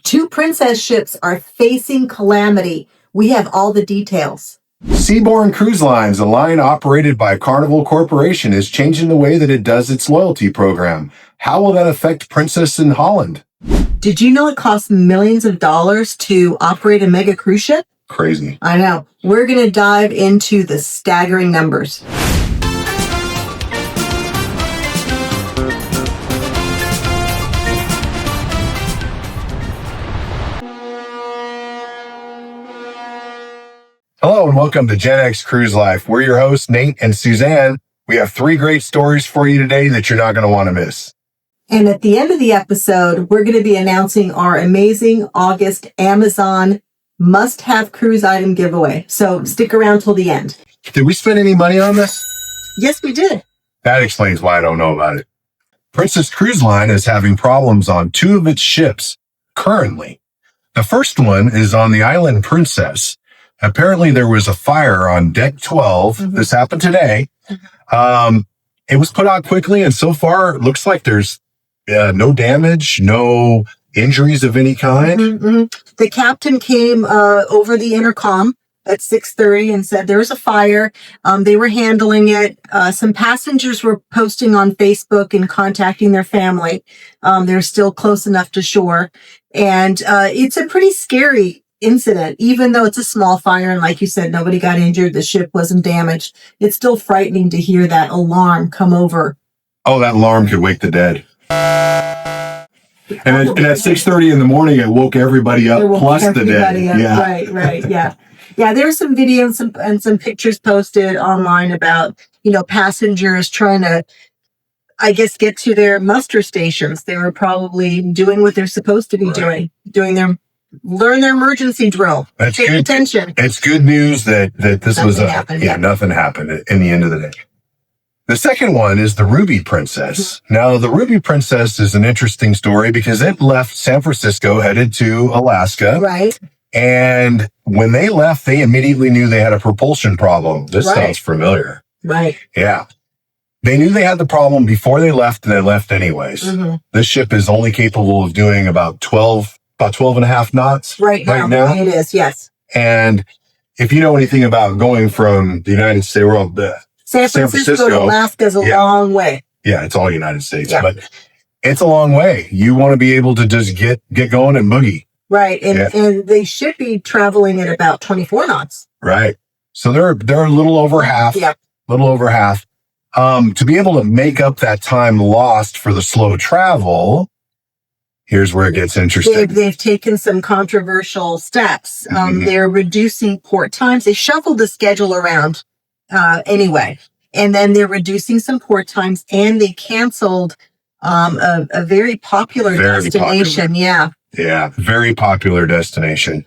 Two princess ships are facing calamity. We have all the details. Seabourn Cruise Lines, a line operated by Carnival Corporation, is changing the way that it does its loyalty program. How will that affect Princess in Holland? Did you know it costs millions of dollars to operate a mega cruise ship? Crazy. I know. We're going to dive into the staggering numbers. Hello and welcome to Gen X Cruise Life. We're your hosts, Nate and Suzanne. We have 3 great stories for you today that you're not going to want to miss. And at the end of the episode, we're going to be announcing our amazing August Amazon must-have cruise item giveaway. So stick around till the end. Did we spend any money on this? Yes, we did. That explains why I don't know about it. Princess Cruise Line is having problems on 2 of its ships currently. The first one is on the island Princess. Apparently there was a fire on deck 12. This happened today. It was put out quickly, and so far it looks like there's no damage, no injuries of any kind. The captain came over the intercom at 6:30 and said there was a fire. They were handling it. Some passengers were posting on Facebook and contacting their family. They're still close enough to shore. And it's a pretty scary incident, even though it's a small fire. And like you said, nobody got injured. The ship wasn't damaged. It's still frightening to hear that alarm come over. Oh, that alarm could wake the dead. And at 6:30 in the morning, it woke everybody up, plus the dead. Yeah. Right. Yeah. Yeah. There's some videos and some pictures posted online about, passengers trying to, I guess, get to their muster stations. They were probably doing what they're supposed to be doing, learn their emergency drill. That's Pay good. attention. It's good news that this Nothing happened. Nothing happened in the end of the day. The second one is the Ruby Princess. Now, the Ruby Princess is an interesting story because it left San Francisco, headed to Alaska. Right. And when they left, they immediately knew they had a propulsion problem. This sounds familiar. Right. Yeah. They knew they had the problem before they left, and they left anyways. This ship is only capable of doing about 12 and a half knots. Right now. It is, yes. And if you know anything about going from the United States, San Francisco to Alaska is a long way. Yeah, it's all United States, but it's a long way. You want to be able to just get going and boogie. Right, and they should be traveling at about 24 knots. Right. So they're a little over half. Yeah. Little over half. To be able to make up that time lost for the slow travel, here's where it gets interesting. They've taken some controversial steps. They're reducing port times. They shuffled the schedule around anyway. And then they're reducing some port times, and they canceled a very popular destination. Yeah. Yeah. Very popular destination.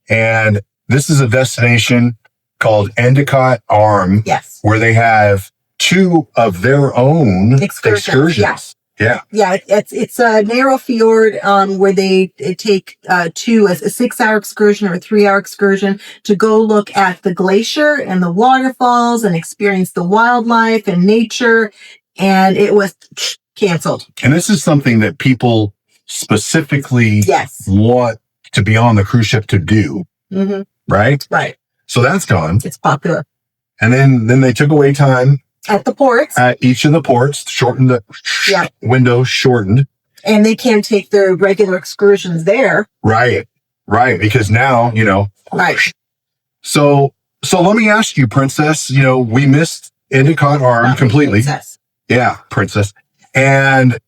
And this is a destination called Endicott Arm. Yes. Where they have 2 of their own excursions. Yes. Yeah. Yeah. It's a narrow fjord, where they take, 2, a 6-hour excursion or a 3-hour excursion to go look at the glacier and the waterfalls and experience the wildlife and nature. And it was canceled. And this is something that people specifically want to be on the cruise ship to do. Right? Right. So that's gone. It's popular. And then they took away time. At the ports. At each of the ports, shortened the window, shortened. And they can't take their regular excursions there. Right. Because now, Right. So let me ask you, Princess, we missed Endicott Arm completely. Princess. Yeah, Princess. And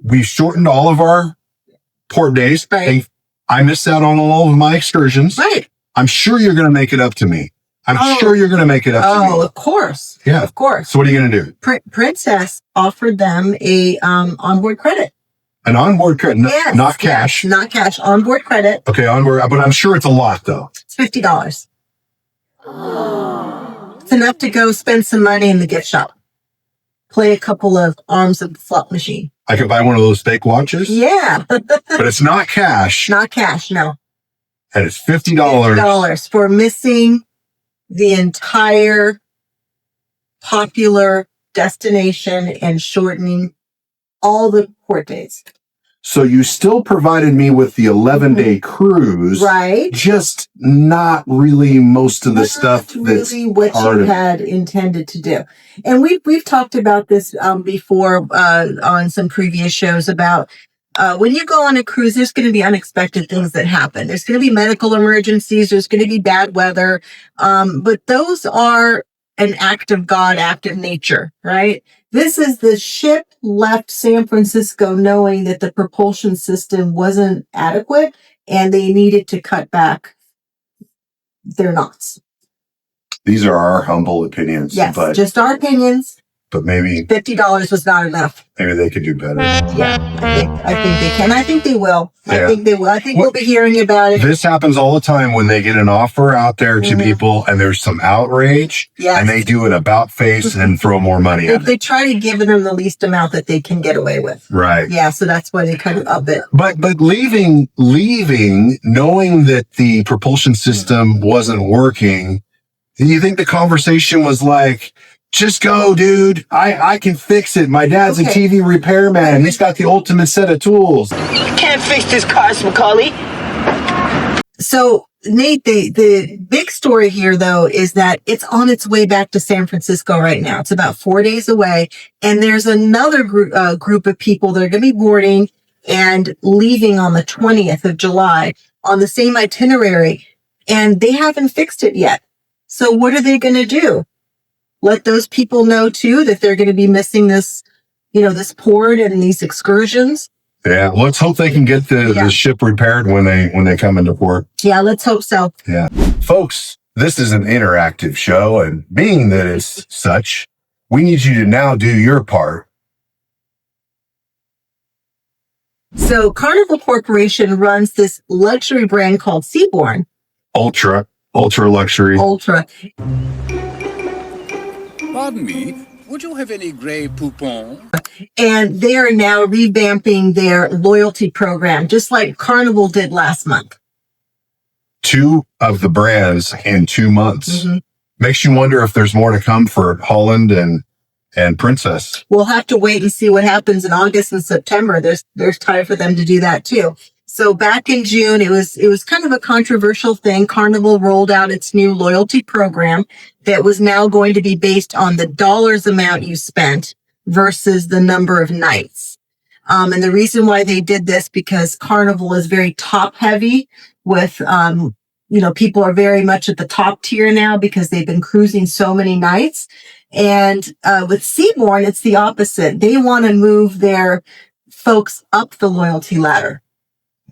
we shortened all of our port days. Right. I missed out on all of my excursions. Right. I'm sure you're going to make it up to me. I'm sure you're going to make it up to me. Oh, of course. Yeah. Of course. So what are you going to do? Princess offered them a onboard credit. An onboard credit, yes, not cash. Not cash, onboard credit. Okay, onboard, but I'm sure it's a lot, though. It's $50. It's enough to go spend some money in the gift shop. Play a couple of arms of the slot machine. I could buy one of those fake watches? Yeah. But it's not cash. Not cash, no. And it's $50. $50 for missing the entire popular destination and shortening all the port days. So you still provided me with the 11-day cruise, right? Just not really most of the stuff that's really what you had intended to do. And we've talked about this before on some previous shows about when you go on a cruise, there's going to be unexpected things that happen. There's going to be medical emergencies. There's going to be bad weather. But those are an act of God, act of nature, right? This is the ship left San Francisco knowing that the propulsion system wasn't adequate and they needed to cut back their knots. These are our humble opinions. Yes, just our opinions. But maybe $50 was not enough. Maybe they could do better. Yeah, I think they can. I think they will. Yeah. I think they will. I think we'll be hearing about it. This happens all the time when they get an offer out there to people and there's some outrage and they do an about face and throw more money at it. They try to give them the least amount that they can get away with. Right. Yeah, so that's why they kind of up it. But leaving, knowing that the propulsion system wasn't working, do you think the conversation was like, just go, dude. I can fix it. My dad's a TV repairman. He's got the ultimate set of tools. Can't fix this car, Macaulay. So, Nate, the big story here, though, is that it's on its way back to San Francisco right now. It's about 4 days away. And there's another group of people that are going to be boarding and leaving on the 20th of July on the same itinerary. And they haven't fixed it yet. So what are they going to do? Let those people know too that they're going to be missing this, this port and these excursions. Yeah, let's hope they can get the ship repaired when they come into port. Yeah, let's hope so. Yeah, folks, this is an interactive show, and being that it's such, we need you to now do your part. So, Carnival Corporation runs this luxury brand called Seabourn. Ultra luxury. Ultra. Pardon me, would you have any Grey Poupon? And they are now revamping their loyalty program, just like Carnival did last month. 2 of the brands in 2 months. Mm-hmm. Makes you wonder if there's more to come for Holland and Princess. We'll have to wait and see what happens in August and September. There's time for them to do that too. So back in June, it was kind of a controversial thing. Carnival rolled out its new loyalty program that was now going to be based on the dollars amount you spent versus the number of nights. And the reason why they did this, because Carnival is very top heavy with, people are very much at the top tier now because they've been cruising so many nights. And with Seabourn, it's the opposite. They want to move their folks up the loyalty ladder.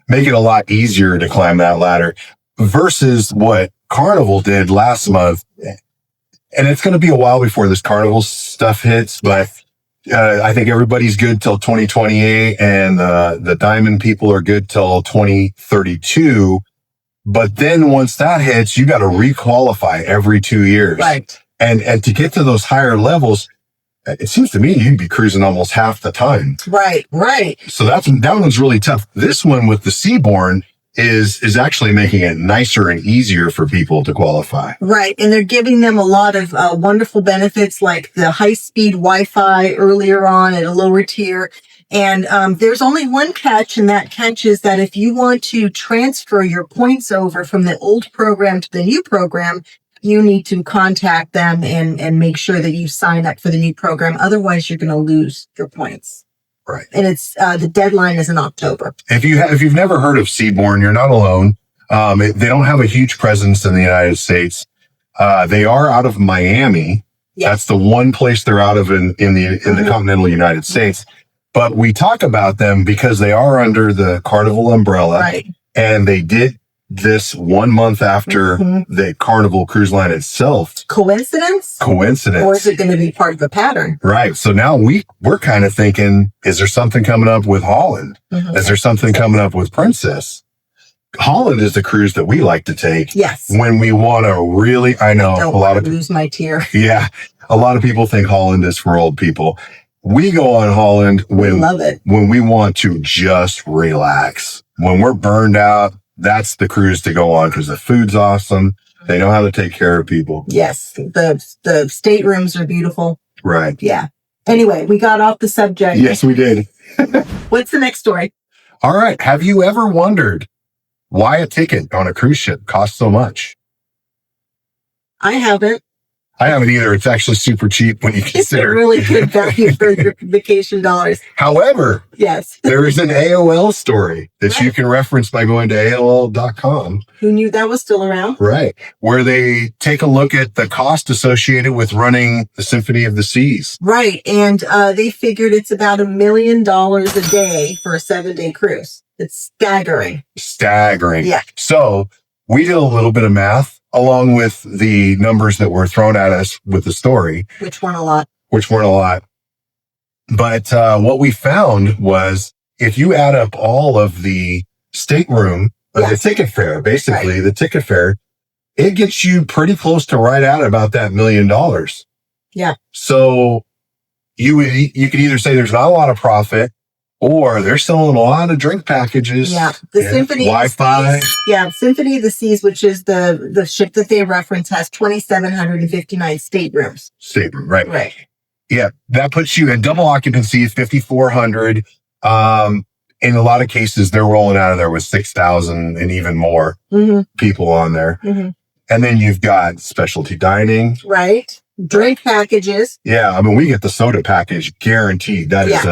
Make it a lot easier to climb that ladder versus what Carnival did last month. And it's going to be a while before this Carnival stuff hits, but I think everybody's good till 2028 and the Diamond people are good till 2032. But then once that hits, you got to requalify every 2 years. Right. And to get to those higher levels, it seems to me you'd be cruising almost half the time. Right. So that one's really tough. This one with the Seabourn is actually making it nicer and easier for people to qualify. Right. And they're giving them a lot of wonderful benefits like the high-speed Wi-Fi earlier on at a lower tier. And there's only one catch, and that catch is that if you want to transfer your points over from the old program to the new program, you need to contact them and make sure that you sign up for the new program. Otherwise, you're going to lose your points. Right. And it's the deadline is in October. If you've never heard of Seabourn, you're not alone. They don't have a huge presence in the United States. They are out of Miami. Yes. That's the one place they're out of in the continental United States. But we talk about them because they are under the Carnival umbrella. Right. And they did this 1 month after the Carnival Cruise Line itself. Coincidence? Or is it going to be part of a pattern? Right. So now we're kind of thinking, is there something coming up with Holland? Mm-hmm. Is there something coming up with Princess? Holland is the cruise that we like to take. Yes. When we want to really, I know a lot of lose my tier. Yeah. A lot of people think Holland is for old people. We go on Holland when we want to just relax. When we're burned out, that's the cruise to go on because the food's awesome. They know how to take care of people. Yes. The staterooms are beautiful. Right. Yeah. Anyway, we got off the subject. Yes, we did. What's the next story? All right. Have you ever wondered why a ticket on a cruise ship costs so much? I haven't. I haven't either. It's actually super cheap when you It's a consider. really good value for your vacation dollars. However, Yes. there is an AOL story that you Right. can reference by going to AOL.com. Who knew that was still around? Right. Where they take a look at the cost associated with running the Symphony of the Seas. Right. And they figured it's about $1 million a day for a 7-day cruise. It's staggering. Staggering. Yeah. So we did a little bit of math along with the numbers that were thrown at us with the story, Which weren't a lot. which weren't a lot. But what we found was if you add up all of the stateroom, Yeah. the ticket fare, basically the ticket fare, it gets you pretty close to right at about that $1 million. Yeah. So you could either say there's not a lot of profit, or they're selling a lot of drink packages. Yeah. The Symphony Wi-Fi. of the Seas, yeah, Symphony of the Seas, which is the ship that they reference, has 2,759 staterooms. Stateroom, right? Right. Yeah, that puts you at double occupancy, 5,400. In a lot of cases, they're rolling out of there with 6,000 and even more Mm-hmm. people on there. Mm-hmm. And then you've got specialty dining. Right. Drink packages. Yeah, I mean, we get the soda package guaranteed. That is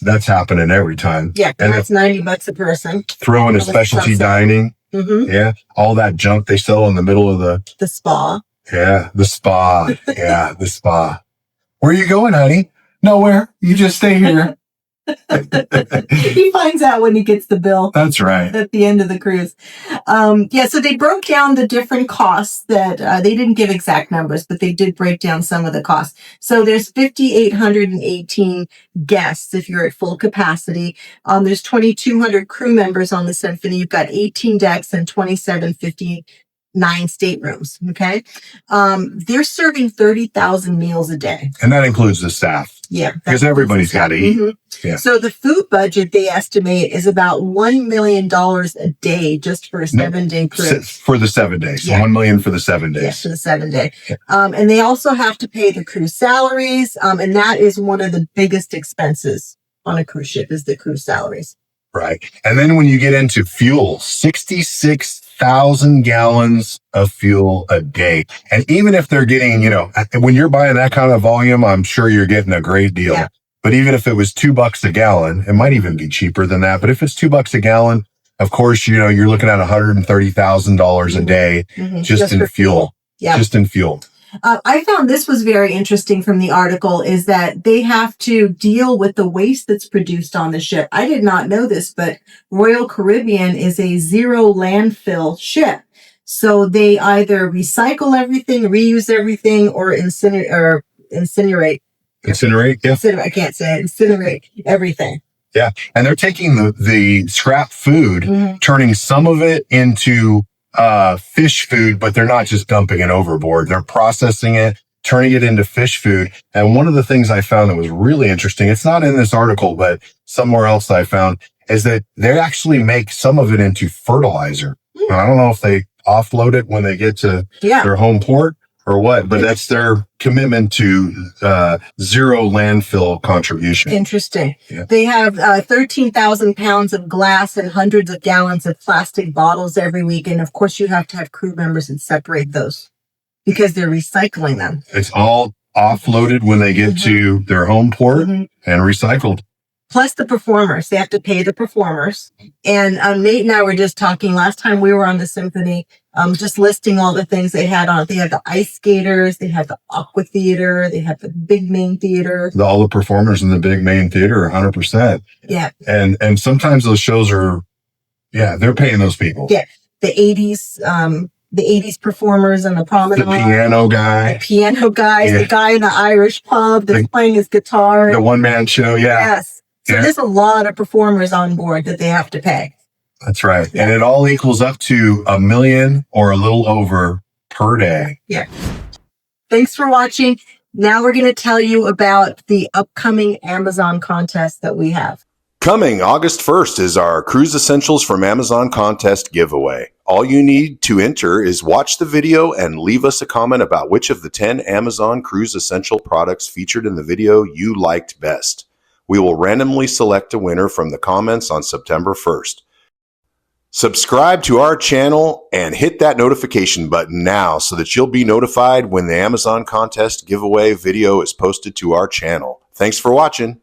that's happening every time. Yeah. And That's $90 a person. throw in a Well, that's specialty awesome. dining. Mm-hmm. Yeah, all that junk they sell in the middle of The spa. the spa. Yeah, the spa. Where are you going, honey? Nowhere. You just stay here. He finds out when he gets the bill That's right. at the end of the cruise. So they broke down the different costs that they didn't give exact numbers, but they did break down some of the costs. So there's 5,818 guests if you're at full capacity. There's 2,200 crew members on the Symphony. You've got 18 decks and 2,759 staterooms. Okay. They're serving 30,000 meals a day. And that includes the staff. Yeah. Because everybody's got to eat. Mhm. Yeah. So the food budget they estimate is about $1 million a day just for a 7-day cruise. For the 7 days. Yeah. 1 million for the 7 days. Yes, for the 7-day. And they also have to pay the crew salaries. And that is one of the biggest expenses on a cruise ship is the crew salaries. Right. And then when you get into fuel, 66,000 gallons of fuel a day. And even if they're getting, when you're buying that kind of volume, I'm sure you're getting a great deal. Yeah. But even if it was $2 a gallon, it might even be cheaper than that. But if it's $2 a gallon, of course, you're looking at $130,000 a day Mhm. just in for fuel. Yeah. Just in fuel. I found this was very interesting from the article is that they have to deal with the waste that's produced on the ship. I did not know this, but Royal Caribbean is a zero landfill ship. So they either recycle everything, reuse everything, or incinerate. Incinerate? Yeah. I can't say it. Incinerate everything. Yeah. And they're taking the scrap food, Mhm. turning some of it into fish food, but they're not just dumping it overboard. They're processing it, turning it into fish food. And one of the things I found that was really interesting, it's not in this article, but somewhere else I found, is that they actually make some of it into fertilizer. And I don't know if they offload it when they get to their home port or what, but that's their commitment to zero landfill contribution. Interesting. Yeah. They have 13,000 pounds of glass and hundreds of gallons of plastic bottles every week. And of course, you have to have crew members and separate those because they're recycling them. It's all offloaded when they get to their home port and recycled. Plus the performers. They have to pay the performers. And Nate and I were just talking last time we were on the Symphony, just listing all the things they had on it. They had the ice skaters, they had the aqua theater, they had the big main theater. All the performers in the big main theater are 100%. Yeah. And sometimes those shows are, they're paying those people. Yeah. The 80s performers on the promenade. The piano guy. The piano guys, the guy in the Irish pub that's playing his guitar. The one-man show, Yes. So there's a lot of performers on board that they have to pay. That's right. Yeah. And it all equals up to $1 million or a little over per day. Yeah. Thanks for watching. Now we're going to tell you about the upcoming Amazon contest that we have. Coming August 1st is our Cruise Essentials from Amazon contest giveaway. All you need to enter is watch the video and leave us a comment about which of the 10 Amazon Cruise Essential products featured in the video you liked best. We will randomly select a winner from the comments on September 1st. Subscribe to our channel and hit that notification button now so that you'll be notified when the Amazon contest giveaway video is posted to our channel. Thanks for watching.